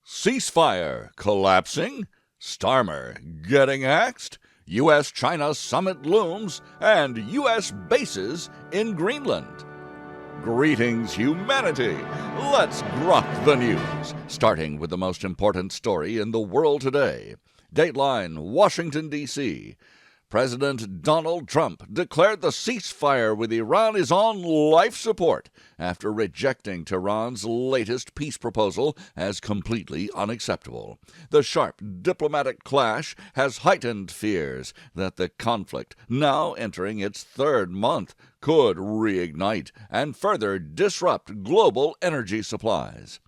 Ceasefire collapsing, Starmer getting axed, U.S.-China summit looms, and U.S. bases in Greenland. Greetings, humanity! Let's grok the news, starting with the most important story in the world today. Dateline, Washington, D.C. President Donald Trump declared the ceasefire with Iran is on life support after rejecting Tehran's latest peace proposal as completely unacceptable. The sharp diplomatic clash has heightened fears that the conflict, now entering its third month, could reignite and further disrupt global energy supplies.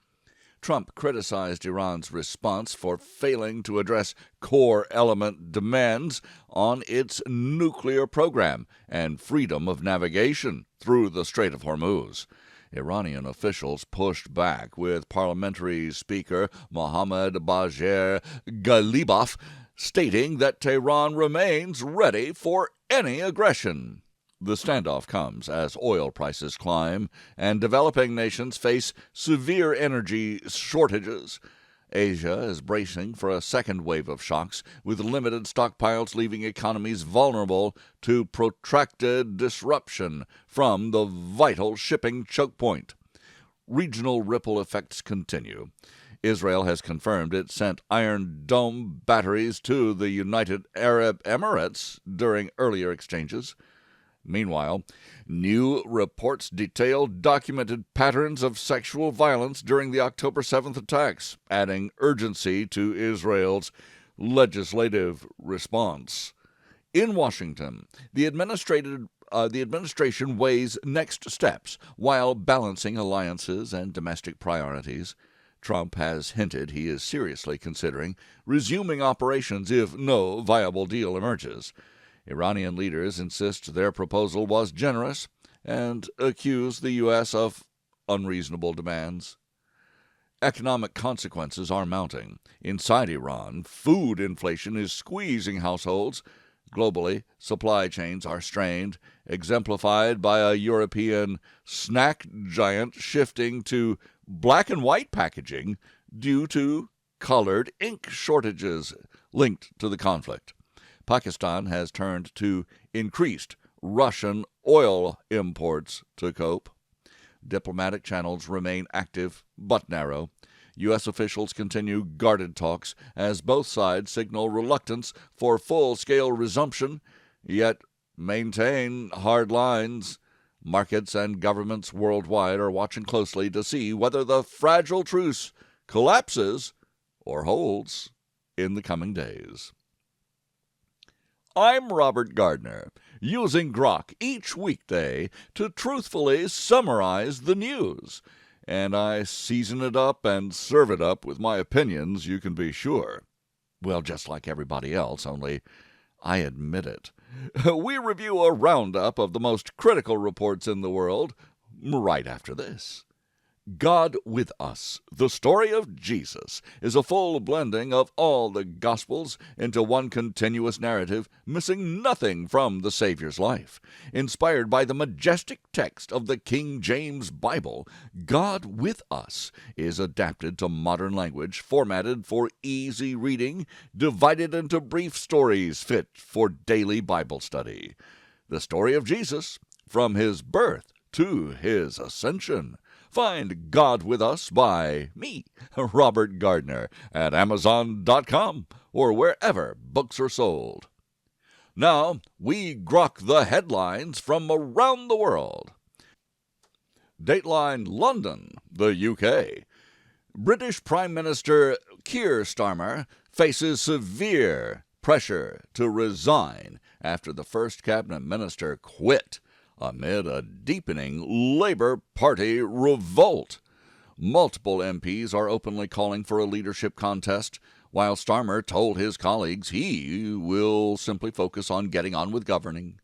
Trump criticized Iran's response for failing to address core element demands on its nuclear program and freedom of navigation through the Strait of Hormuz. Iranian officials pushed back, with Parliamentary Speaker Mohammad Bagher Ghalibaf stating that Tehran remains ready for any aggression. The standoff comes as oil prices climb and developing nations face severe energy shortages. Asia is bracing for a second wave of shocks, with limited stockpiles leaving economies vulnerable to protracted disruption from the vital shipping choke point. Regional ripple effects continue. Israel has confirmed it sent Iron Dome batteries to the United Arab Emirates during earlier exchanges. Meanwhile, new reports detail documented patterns of sexual violence during the October 7th attacks, adding urgency to Israel's legislative response. In Washington, the administration weighs next steps while balancing alliances and domestic priorities. Trump has hinted he is seriously considering resuming operations if no viable deal emerges. Iranian leaders insist their proposal was generous and accuse the U.S. of unreasonable demands. Economic consequences are mounting. Inside Iran, food inflation is squeezing households. Globally, supply chains are strained, exemplified by a European snack giant shifting to black and white packaging due to colored ink shortages linked to the conflict. Pakistan has turned to increased Russian oil imports to cope. Diplomatic channels remain active but narrow. U.S. officials continue guarded talks as both sides signal reluctance for full-scale resumption, yet maintain hard lines. Markets and governments worldwide are watching closely to see whether the fragile truce collapses or holds in the coming days. I'm Robert Gardner, using GROK each weekday to truthfully summarize the news, and I season it up and serve it up with my opinions, you can be sure. Well, just like everybody else, only I admit it. We review a roundup of the most critical reports in the world right after this. God with Us, the story of Jesus, is a full blending of all the Gospels into one continuous narrative, missing nothing from the Savior's life. Inspired by the majestic text of the King James Bible, God with Us is adapted to modern language, formatted for easy reading, divided into brief stories fit for daily Bible study. The story of Jesus, from his birth to his ascension. Find God with Us by me, Robert Gardner, at Amazon.com or wherever books are sold. Now, we grok the headlines from around the world. Dateline London, the UK. British Prime Minister Keir Starmer faces severe pressure to resign after the first cabinet minister quit amid a deepening Labour Party revolt. Multiple MPs are openly calling for a leadership contest, while Starmer told his colleagues he will simply focus on getting on with governing,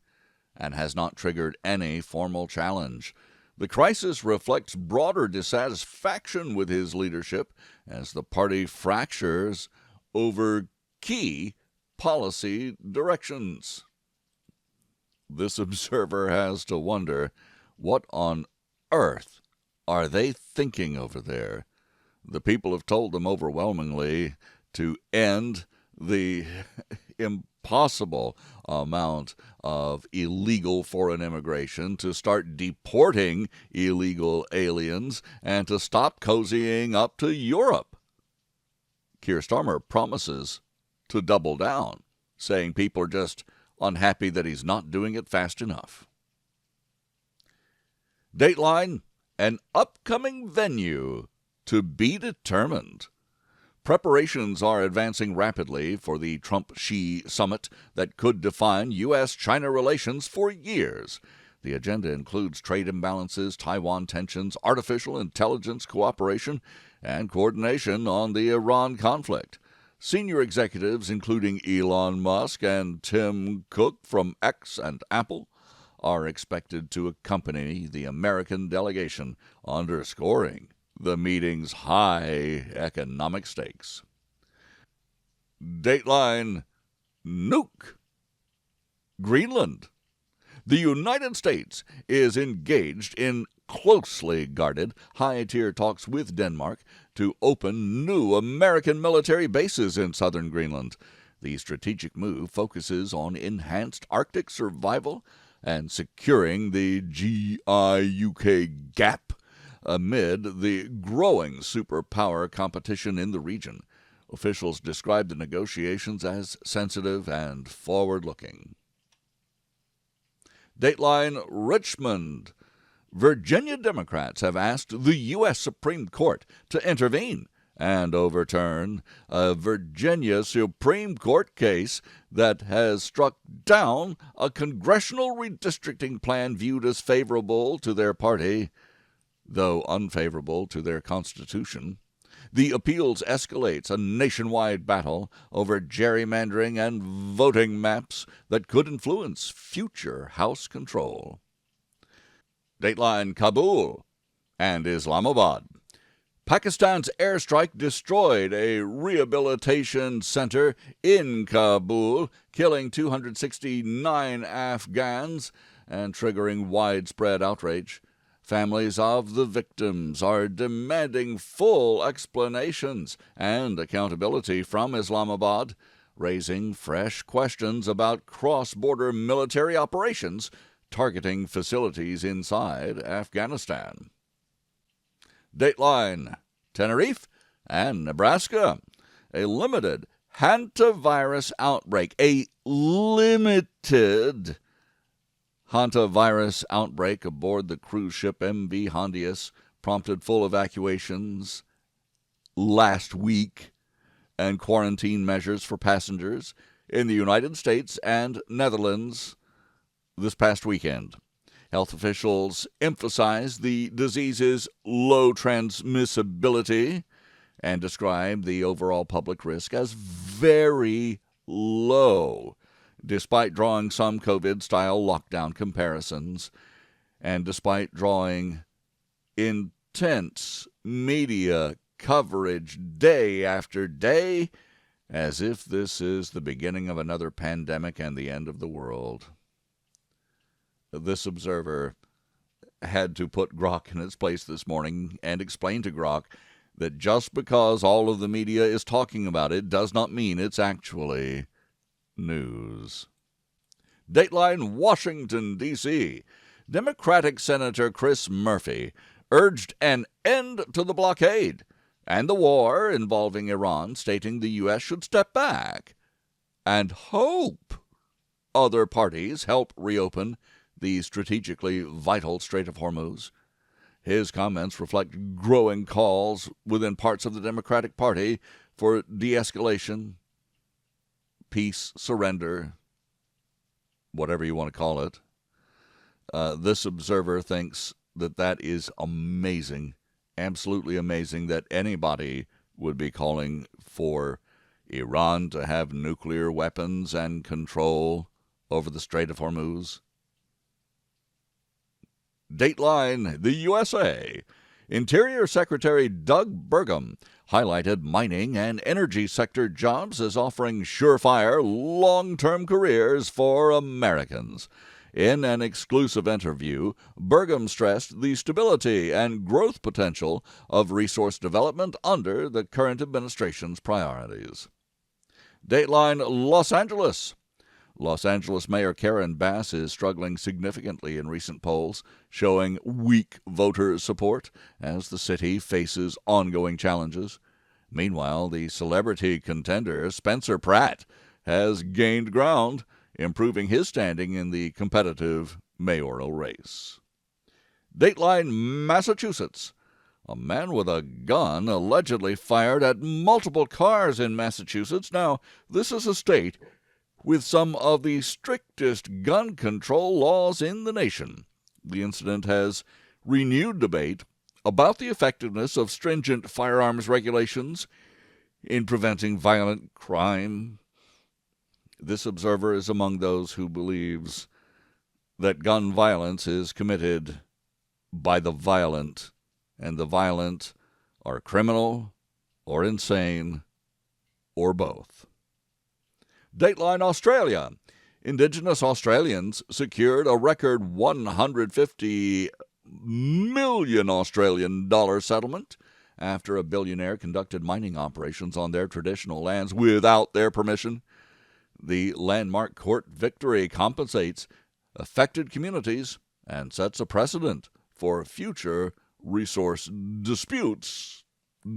and has not triggered any formal challenge. The crisis reflects broader dissatisfaction with his leadership as the party fractures over key policy directions. This observer has to wonder, what on earth are they thinking over there? The people have told them overwhelmingly to end the impossible amount of illegal foreign immigration, to start deporting illegal aliens, and to stop cozying up to Europe. Keir Starmer promises to double down, saying people are just unhappy that he's not doing it fast enough. Dateline, an upcoming venue to be determined. Preparations are advancing rapidly for the Trump-Xi summit that could define U.S.-China relations for years. The agenda includes trade imbalances, Taiwan tensions, artificial intelligence cooperation, and coordination on the Iran conflict. Senior executives, including Elon Musk and Tim Cook from X and Apple, are expected to accompany the American delegation, underscoring the meeting's high economic stakes. Dateline, nuke Greenland. The United States is engaged in closely guarded, high-tier talks with Denmark to open new American military bases in southern Greenland. The strategic move focuses on enhanced Arctic survival and securing the GIUK gap amid the growing superpower competition in the region. Officials described the negotiations as sensitive and forward-looking. Dateline, Richmond. Virginia Democrats have asked the U.S. Supreme Court to intervene and overturn a Virginia Supreme Court case that has struck down a congressional redistricting plan viewed as favorable to their party, though unfavorable to their Constitution. The appeals escalates a nationwide battle over gerrymandering and voting maps that could influence future House control. Dateline, Kabul and Islamabad. Pakistan's airstrike destroyed a rehabilitation center in Kabul, killing 269 Afghans and triggering widespread outrage. Families of the victims are demanding full explanations and accountability from Islamabad, raising fresh questions about cross-border military operations targeting facilities inside Afghanistan. Dateline, Tenerife and Nebraska. A limited hantavirus outbreak. A limited hantavirus outbreak aboard the cruise ship MV Hondius prompted full evacuations last week and quarantine measures for passengers in the United States and Netherlands this past weekend. Health officials emphasized the disease's low transmissibility and described the overall public risk as very low, despite drawing some COVID-style lockdown comparisons and despite drawing intense media coverage day after day as if this is the beginning of another pandemic and the end of the world. This observer had to put GROK in its place this morning and explain to GROK that just because all of the media is talking about it does not mean it's actually news. Dateline, Washington, D.C. Democratic Senator Chris Murphy urged an end to the blockade and the war involving Iran, stating the U.S. should step back and hope other parties help reopen the strategically vital Strait of Hormuz. His comments reflect growing calls within parts of the Democratic Party for de-escalation, peace, surrender, whatever you want to call it. This observer thinks that is amazing, absolutely amazing, that anybody would be calling for Iran to have nuclear weapons and control over the Strait of Hormuz. Dateline, the USA. Interior Secretary Doug Burgum highlighted mining and energy sector jobs as offering surefire, long-term careers for Americans. In an exclusive interview, Burgum stressed the stability and growth potential of resource development under the current administration's priorities. Dateline Los Angeles. Los Angeles Mayor Karen Bass is struggling significantly in recent polls, showing weak voter support as the city faces ongoing challenges. Meanwhile, the celebrity contender Spencer Pratt has gained ground, improving his standing in the competitive mayoral race. Dateline Massachusetts. A man with a gun allegedly fired at multiple cars in Massachusetts. Now, this is a state with some of the strictest gun control laws in the nation. The incident has renewed debate about the effectiveness of stringent firearms regulations in preventing violent crime. This observer is among those who believes that gun violence is committed by the violent, and the violent are criminal or insane or both. Dateline Australia. Indigenous Australians secured a record 150 million Australian dollar settlement after a billionaire conducted mining operations on their traditional lands without their permission. The landmark court victory compensates affected communities and sets a precedent for future resource disputes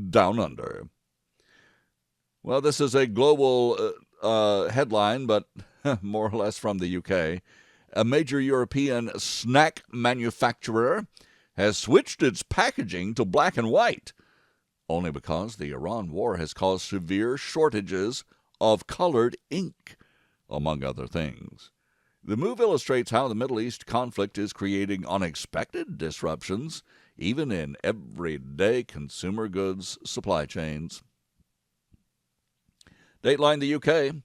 down under. Well, this is a global headline, but more or less from the UK. A major European snack manufacturer has switched its packaging to black and white, only because the Iran war has caused severe shortages of colored ink, among other things. The move illustrates how the Middle East conflict is creating unexpected disruptions, even in everyday consumer goods supply chains. Dateline the UK.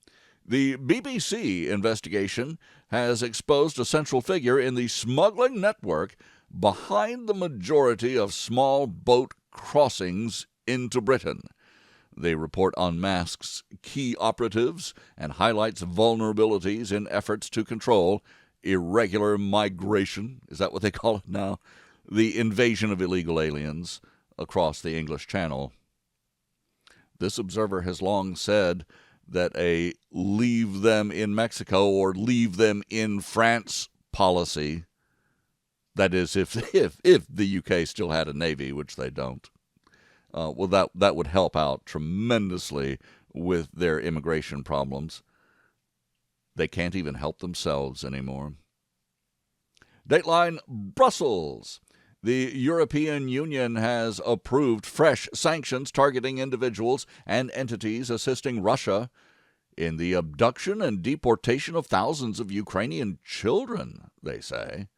The BBC investigation has exposed a central figure in the smuggling network behind the majority of small boat crossings into Britain. The report unmasks key operatives and highlights vulnerabilities in efforts to control irregular migration. Is that what they call it now? The invasion of illegal aliens across the English Channel. This observer has long said that a leave them in Mexico or leave them in France policy, that is, if the UK still had a navy, which they don't, that would help out tremendously with their immigration problems. They can't even help themselves anymore. Dateline Brussels. The European Union has approved fresh sanctions targeting individuals and entities assisting Russia in the abduction and deportation of thousands of Ukrainian children, they say.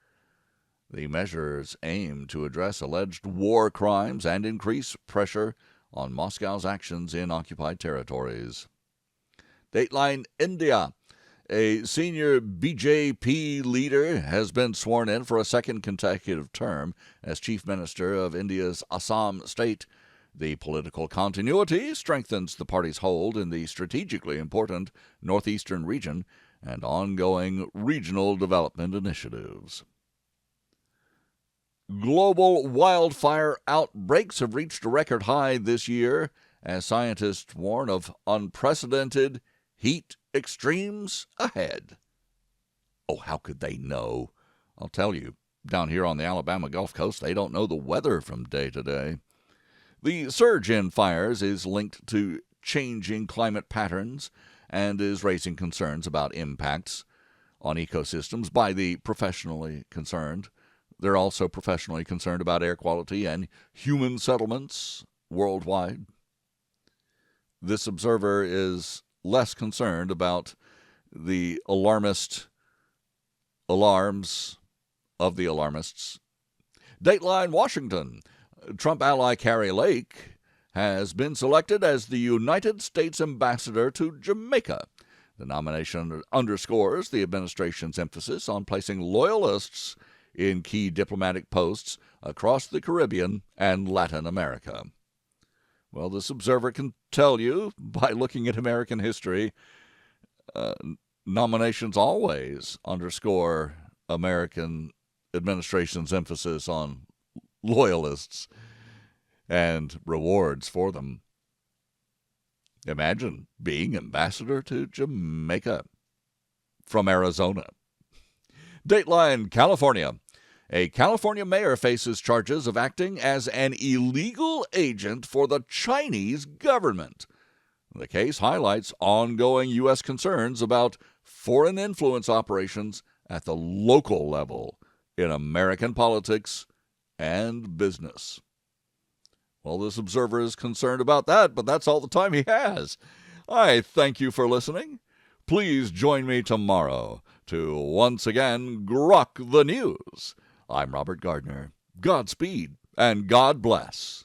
The measures aim to address alleged war crimes and increase pressure on Moscow's actions in occupied territories. Dateline India. A senior BJP leader has been sworn in for a second consecutive term as Chief Minister of India's Assam state. The political continuity strengthens the party's hold in the strategically important northeastern region and ongoing regional development initiatives. Global wildfire outbreaks have reached a record high this year as scientists warn of unprecedented heat extremes ahead. Oh, how could they know? I'll tell you, down here on the Alabama Gulf Coast, they don't know the weather from day to day. The surge in fires is linked to changing climate patterns and is raising concerns about impacts on ecosystems by the professionally concerned. They're also professionally concerned about air quality and human settlements worldwide. This observer is less concerned about the alarmist alarms of the alarmists. Dateline Washington. Trump ally Kari Lake has been selected as the United States ambassador to Jamaica. The nomination underscores the administration's emphasis on placing loyalists in key diplomatic posts across the Caribbean and Latin America. Well, this observer can tell you, by looking at American history, nominations always underscore American administration's emphasis on loyalists and rewards for them. Imagine being ambassador to Jamaica from Arizona. Dateline, California. A California mayor faces charges of acting as an illegal agent for the Chinese government. The case highlights ongoing U.S. concerns about foreign influence operations at the local level in American politics and business. Well, this observer is concerned about that, but that's all the time he has. I thank you for listening. Please join me tomorrow to once again GROK the news. I'm Robert Gardner. Godspeed and God bless.